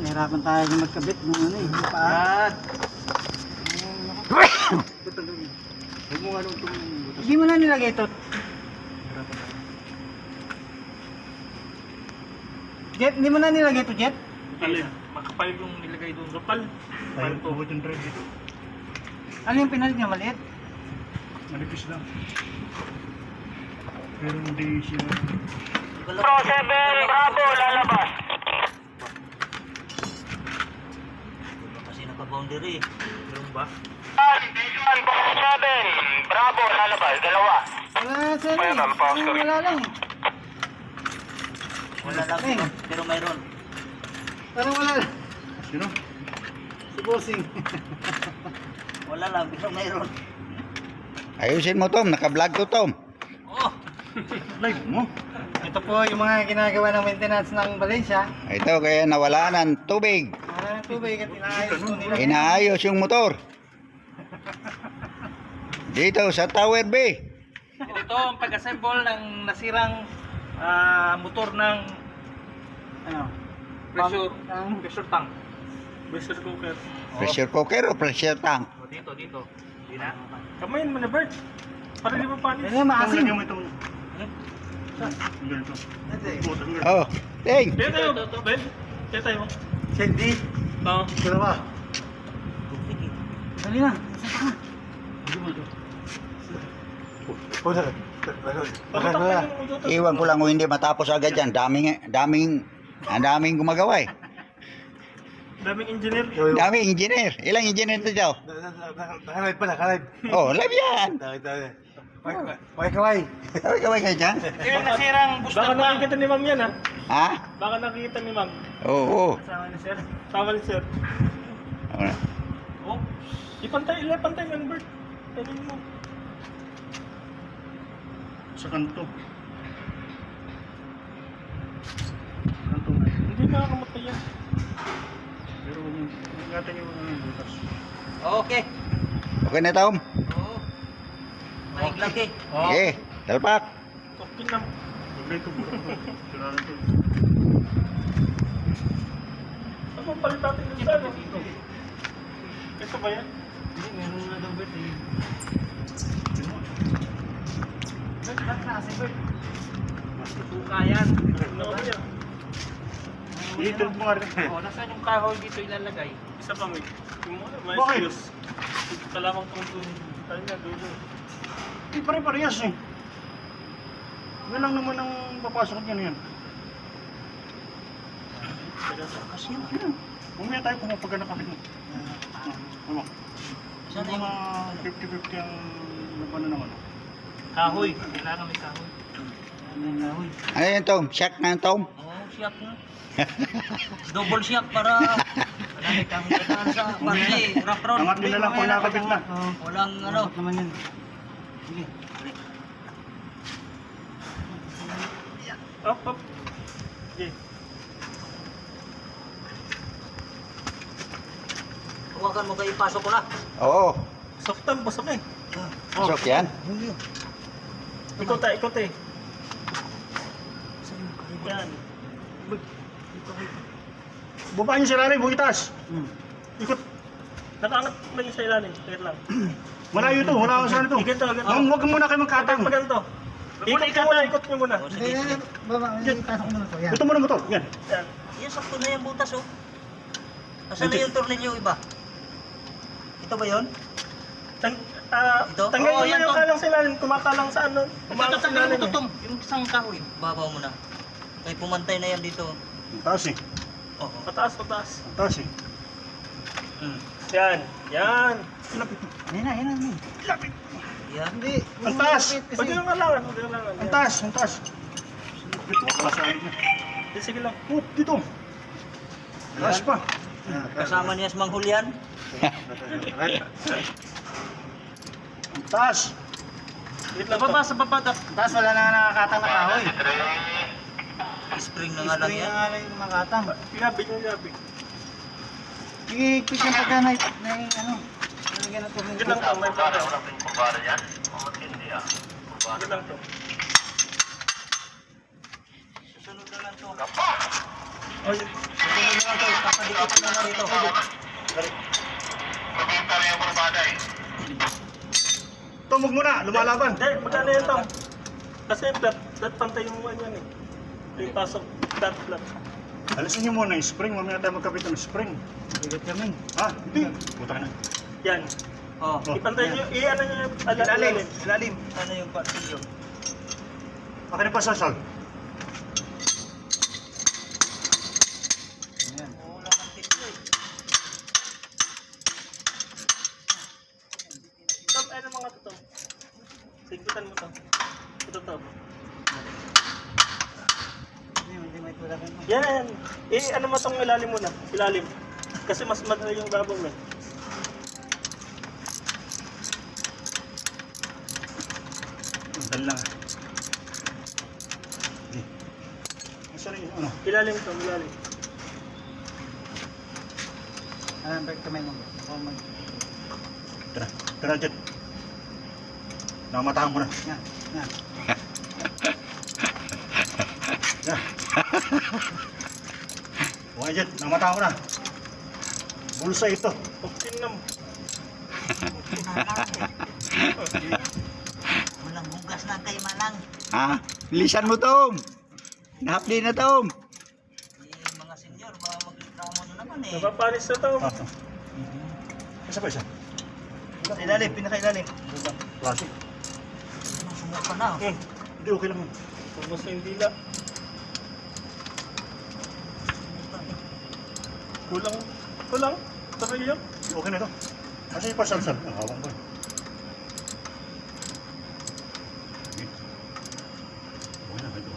nahirapan tayo yung magkabit ng ano eh. Yan. Huwag mo nga nung itong butas. Hindi mo na nilagay ito. Jet, hindi mo na nilagay ito, Jet? Alin? Makapal yung nilagay doon. Kapal. Tayo po yung drive dito. Ano yung pinalit niya, maliit? Manipis lang. Pero hindi siya... Pro 7, Bravo, lalabas. Kasi naka-boundary. Meron ba? Station, Pro 7, Bravo, lalabas. Dalawa. Wala na, sir. Ayan, alpha, sorry. Wala lang eh. Wala lang Eh. pero mayroon. Parang wala lang. Sino? Si Bossing. Wala lang pero mayroon. Ayusin mo, Tom. Naka-vlog to, Tom. Oh! Live mo? Ito po yung mga ginagawa ng maintenance ng Valencia. Ito, kaya nawala ng tubig. Wala ng tubig at inaayos po nila. Inaayos yung motor. Dito sa Tower B. Ito ang pag-assemble ng nasirang motor ng Ano? pressure, Ang pressure tank. Pressure cooker. Pressure cooker o pressure tank? Oh, dito. Di na? Kamayin mo na, Bert. Para di mo panis. Yan yung maasim. Lagyan mo itong... Ganito. Oh, ting. Kaya tayo, Ben. Kaya tayo. Sandy. Oo. Dalawa. Dali na. Saan ka? Iwan ko lang kung hindi matapos agad yan. Ang daming gumagawa eh. Daming engineer. Daming engineer. Ilang engineer dito? Nakalive pa, nakalive. Oh, live yan. Kaway-kaway. Kaway kayo dyan. Yung nasirang booster Baka tank. nakikita ni Ma'am yan, ha? Ha? Baka nakikita ni Ma'am. Oo. Kasama ni sir. Tama ni Sir. Oh. Oh. Ipantay yan, Bert. Pwede mo. Sa kanto. Kanto nga. Hindi makakamatay yan. Pero ingatan yung butas. Okay. Okay na, Tom. Oo. Maig laki. Okay. Talpak. Okay lang. Huwag na ito. Siraran ito. Ano palit natin yung sana? Ito ba yan? Hindi, meron na daw, Bert. Bert, ba't na kasi, Bert? Suka yan. Ano ba yan? Dito mo nga rin. Oh, nasaan yung kahoy dito ilalagay? Isa pa may. May Bakit? excuse. Kalamang tungtong. Tayo na, dulo. Hindi pare-parehas eh. Yan lang naman ang papasok niyan yan. Kasi yan. Mamaya tayo pumapagana nakapit mo. Ano? Saan Yung yung mga 50-50 ang labanan naman. kahoy? Kailangan may kahoy. Ano yun, Tom? Shock na yun, Tom? Oo, siyak na. Double siyak para marami kang kailangan sa bandi. Rock road. Angat nila lang pag nakapit na. Walang ano. Bakit naman yun? Sige. Up, up. Okay. Huwagan mo kayo, ipasok ko na. Oo. Saktan, pasok eh. Pasok yan. Ikot eh, ikot eh. Yan. Baba niyo sa ilalim, huwag itaas. Ikot. Nakaangat lang yung sa ilalim. Kaya lang. Malayo to, wala akong saan ito. Ikot to, ikot to. Ma'am, huwag muna kayo magkatang. Pag ganito. Ikot ka muna, ikot nyo muna. Oh, Hindi, sige, sige. baba, ipasok mo na ito. Yan. Ito mo na motor, yan. Yan. Yan, sakto na yung butas, oh. Asan na yung tornilyo iba? Ito ba yun? Ito? Tanggalin Oo, mo yan, na yung Tom. kalang sa ilalim. Kumakalang sa ano. Kumalang sa Tatanggalin ilalim mo to, eh. Tom. Yung isang kahoy. Babaw mo na. Kaya pumantay na yan dito. Ang taas eh. Oo. Pataas, pataas. Ang taas eh. Yan. Yan. Yan na, yan na. Yan. Hindi. Ang taas! Pag yung kalangan, pag yung kalangan. Ang taas, ang taas. Dito, wala sa akin. Sige lang. Oh, dito. Taas pa. Kasama niya sa manghulyan. Ang taas. Wait lang. Sa baba. Taas, wala na nakakatang na kahoy. Spring na nga lang Spray yan. na nga lang yung makatang. Pinabig yung pinabig. Sige, quick yung pagka na ano. Nalagyan na ito. Sige lang to, may baba. Sige lang to. Susunod na lang to. Oh, susunod lang to, papadikit ko na dito. Tom, huwag muna, lumalaban. Hindi, magkano yan, Tom? Kasi flat pantay yung ano yan eh. Yung pasok, flat. Alisin niyo muna yung spring, mamaya tayo magkapit ng spring. Bigat kami. Ha? Hindi. Puta ka na. Yan. Oh, Oh. Ipantay nyo, ano nyo yung Ilalim. Ilalim. ano yung pasilyo? Akin na pa sasal. Ayan. Wala kang tip eh. Tom, ano mga to, Tom? Sigpitan mo to. Ito to. Hindi may tulak mo. Yan. Ano mo tong ilalim muna? Ilalim. Kasi mas madali yung babong eh. Dali lang. Hindi. Ang sarili, ano? Ilalim to, ilalim. Back kamay mo. Tara, tara, Jet. Namatahan ko na. Yan. Yan. Yan. Okay, Jet, namatahan ko na. Bulsa ito. Okay na. Walang bugas na kay Manang. Ha? Bilisan mo, Tom. Nahapli na, Tom. Mga senior, baka magreklamo na naman eh. Napapanis na to. Ah, ito. Isa pa isa. Sa ilalim, pinakailalim. Classic. Sumuka na. Hindi, okay lang. Pumos na yung dila. Kulang. Tuloy yun. Okay na ito. Kasi pa salsal. Ang hawang ko. Okay na, ito.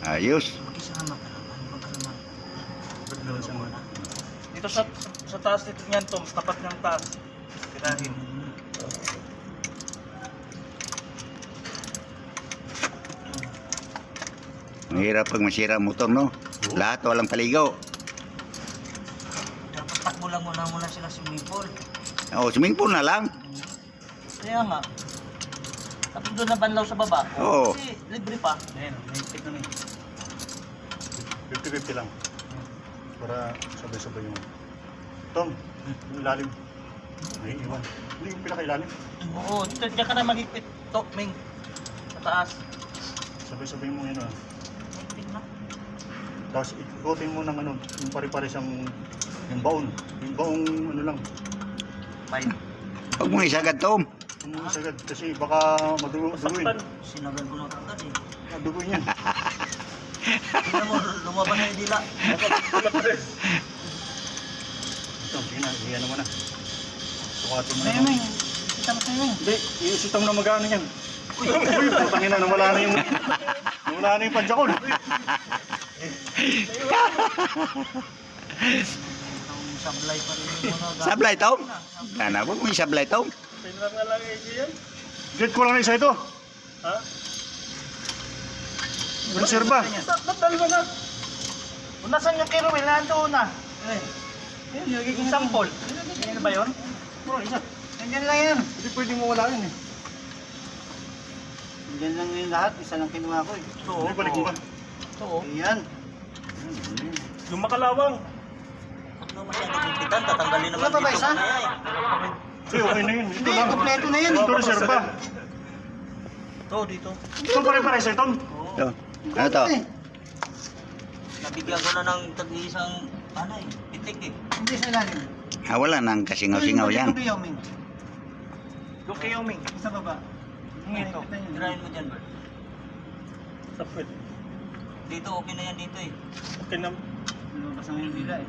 Ayos. Mag-isama ka naman. Huwag ka naman. Ba't naman siya mga... Dito sa taas nito niyan, Tom. Tapat ng taas. Tirahin. Mahirap pag masira ang motor, no? Lahat walang paligo. Dapat takbo lang muna sila swimming pool. O, swimming pool na lang. Kaya nga. Tapos doon na banlaw sa baba. Oo. Kasi libre pa. Ayan, may tip na may. 50-50 lang. Para sabay-sabay yung... Tom, yung ilalim. Ay, iwan. Hindi yung pinakailalim. Oo, diyan ka na magigpit. Top, Ming. Sa taas. Sabay-sabay mo yun ah. Magigpit na. Tapos ikutin mo ng ano, yung pare-pares yung baon. Yung baong ano lang. Fine. Huwag mo isagad, Tom. Ano sagad kasi baka maduguin. Saktan. Sinagan ko na kagad eh. Maduguin yan. Tingnan mo, lumaban na yung dila. Ito, sige na, iyan naman na. Sukatin mo na. May, may. Kita mo sa'yo, may. Hindi, iisitang na magano yan. Uy, putangin na, nawala na yung padjakol. Ang sablay pa rin yung mga gamit. Sablay, Tom. Sana, huwag mo isablay, Tom. Pinrap na lang AJ yan. Get ko lang na isa ito. Ha? Reserva. Ba't dalawa na? Nasaan yung kay Ruel? Nandoon na. Eh, Yun, yung sample. Yan ba yun? Bro, isa. Nandiyan lang yan. Hindi pwede mo wala yun eh. Nandiyan lang yung lahat. Isa lang kinuha ko eh. ito. Hindi, balik mo ba? Ito. Ayan. Yung makalawang. Huwag na masyadong higpitan, tatanggalin naman Wala pa ba dito. isa? Kaya eh. Hindi, okay na yun. Ito Hindi, lang. kompleto na yun. Ito reserva. Ito, dito. Ito pare-pares ito. Ito. Ano to? Nabigyan ko na ng tag-iisang, ano eh, pitik eh. Hindi sa ilalim. Ah, wala nang kasingaw-singaw yan. Yung Wyoming. Yung Wyoming. Sa baba. Yung ito. Tirahin mo dyan, Bert. Sapit. Dito, okay na yan dito eh. Okay na. Lumabas ang yung dila eh.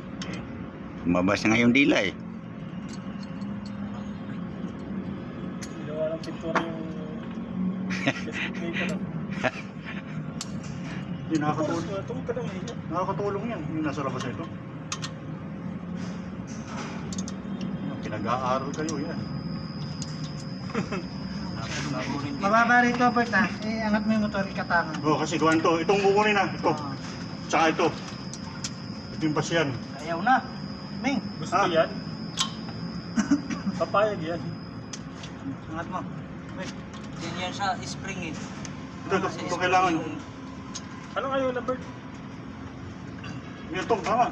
Mabas na ngayong dila eh. Ginawa ng pintura yung... Designate na. Hindi, nakakatulong. Tumog ka naman eh. Nakakatulong yan. Yung nasa labas ito. Pinag-aaral kayo yan. Mababa rito, Bert ha. Eh, angat mo yung motor, ikatangan. Oh, kasi gawan to. Itong kukunin na. Ito. Ah, Tsaka ito. Ito yung pasyan. ayaw na. Ming, Gusto Ah. yan? Papayag yan. angat mo. Wait. Yan yan sa spring eh. Ito, ito kailangan. Anong ayaw na bird? Yan, Tom, tama.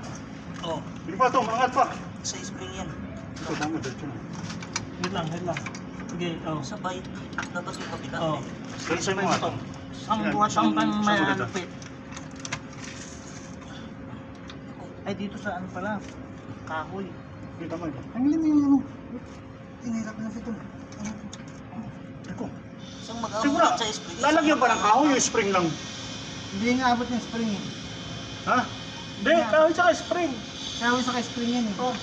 Oh, Hindi pa, Tom, angat pa. sa spring yan. Ito, tama, diretso na. Wait lang. Sige, oh. Sabay, dapat yung kapitan. Oh. Dalisay mo nga, Tom. Ang pang may maganda? lupit. Ay, dito sa ano pala, kahoy. Hindi, tama ito. Tanggalin mo yung ano. Tinirap na dito. Eko. Isang Sigura, mag-aamot sa spring. lalagyan ba ng kahoy o spring lang? Hindi nga abot yung spring eh. Ha? Hindi, kahoy tsaka spring. Kahoy sa spring yan eh. Oh.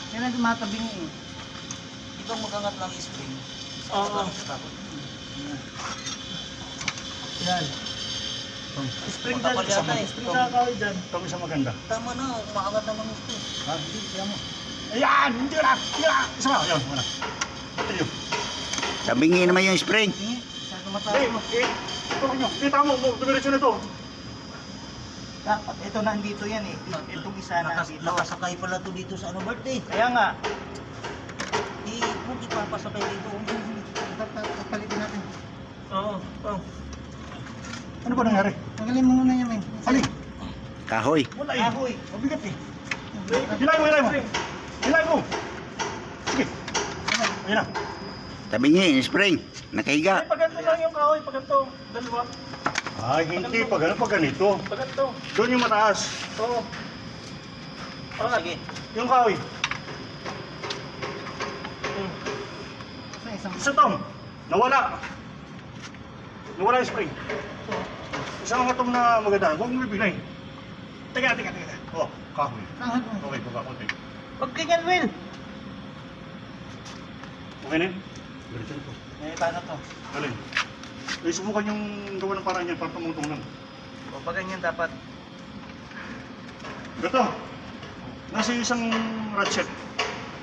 Kaya na tumatabing eh. Ibang mag-angat lang yung spring. Oo. Yan. Tom, Spring Magkapal dyan. yata eh. Spring sa kahoy dyan. Tom, isang maganda. Tama na, umaangat naman ito. Ha? Hindi, kaya mo. Ayan! Hindi na! Hindi na! Isa ba? Ayan, wala. Ito yun. Tabingin naman yung spring. Hindi, sa Hey, tumataas mo. ito nyo. Kita mo, dumiretso na ito. Dapat, ito nandito yan eh. Itong isa nandito. Nakasakay pala to dito sa ano birthday. Kaya nga, Huwag ipapasakay dito. palitin natin. Oo. Oh. Ano ba nangyari? Tanggalin mo muna yan eh. Alin? Kahoy. Wala eh. Kahoy. Mabigat eh. Hilay mo, hilay mo. Hilay mo. Sige. Ayan na. Tabingin yung spring. Nakahiga. Ay, paganto lang yung kahoy. Paganto. Dalawa. Ay, hindi. Pag ganito. Paganto. Doon yung mataas. Oo. Oh, sige. Yung kahoy. Sa isang Isa, Tom. Nawala. Nawala yung spring. Isang mga Tom na maganda. Huwag mo bibigay. Teka. Oh, kahoy. Tanghal mo. Okay, baba konti. Huwag ganyan, Will. Okay na yun? Diretso na ito. Eh, paano to? Alin? Eh, subukan yung gawa ng paraan yan para tumutong lang. O, pag ganyan dapat. Gato. Nasa isang ratchet.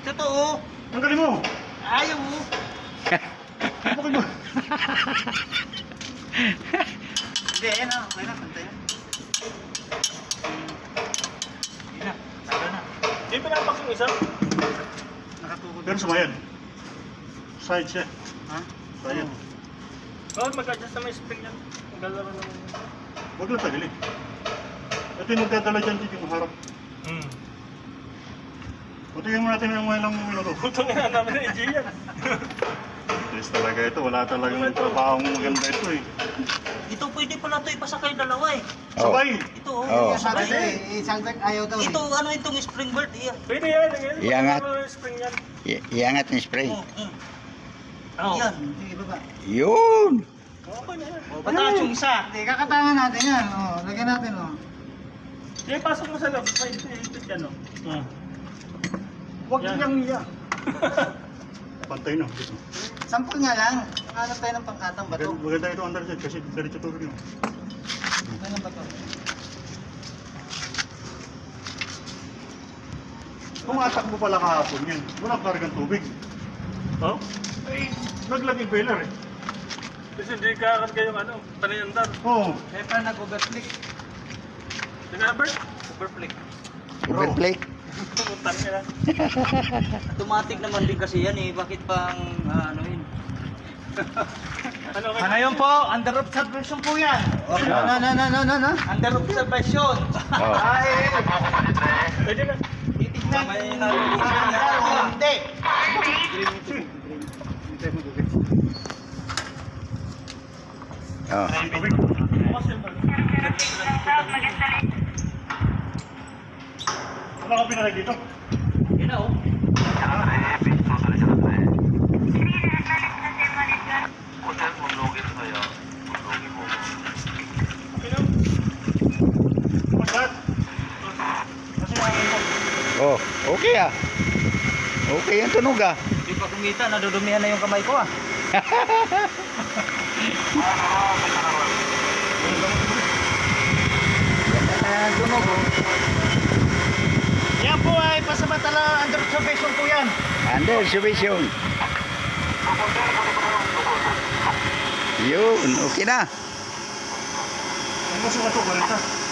Totoo. Tanggalin mo. Ayaw mo. Bakit mo? Hindi, ayan na. Okay na, pantay na. Hindi na. Talo na. Di pinapak yung isa. Nakatukod. Pero sumayan. Side siya. Ha? Sayan. Oo, mag-adjust na may spring yan. Ang galaro naman. Huwag lang tagilid. Ito yung magdadala dyan dito yung harap. Hmm. Butingin mo natin yung mga ilang minuto. Putong nga namin na EJ yan. Yes talaga ito. Wala talagang trabaho maganda ito eh. Ito pwede pala to ipasakay dalawa eh. Oh. Sabay. Ito oh. Oo. Sabi Sabay. eh, Salbert ayaw daw eh. Ito ano itong spring bird eh. Pwede yan. Iangat. Magkano yung spring yan. Iangat yung spring. Oo. Yan. Sige, baba. Yun. Okay na yan. O, pataas yung isa. Hindi, kakatangan natin yan. O, lagyan natin o. Sige, pasok mo sa loob. Side hit yan, no? Huwag Yan. niyang iya. Pantay na. Dito. Sampol nga lang. Hanap tayo ng pangkatang bato. Maganda ito under jet kasi diretso tubig yun. Ano ba to? Kung atakbo pala kahapon yan, walang kargang tubig. Oh? Ay, naglaging bailer eh. Kasi hindi ka yung ano, panayandar. Oo. Eh, pa nag-overflick. Di ka, Bert? Overflick. Overplay. Putang nila. Automatic naman din kasi yan eh. Bakit pang ano yun? Ano Ano yun po? Under observation po yan. No. Under observation. Oh. Ay, Pwede na. titignan. May Hindi. Oh. Tubig. Bukas yun, Bert. Wala ka pinalay dito. Yun na oh. Okay na. Masyad. Kasi Oh, okay ah. Okay ang tunog ah. Di pa kumita, nadudumihan na yung kamay ko ah. Tunog o. Yan po ay pasamantala under observation po yan. Under observation. Yun, okay na. Ang gusto ka ito, 40.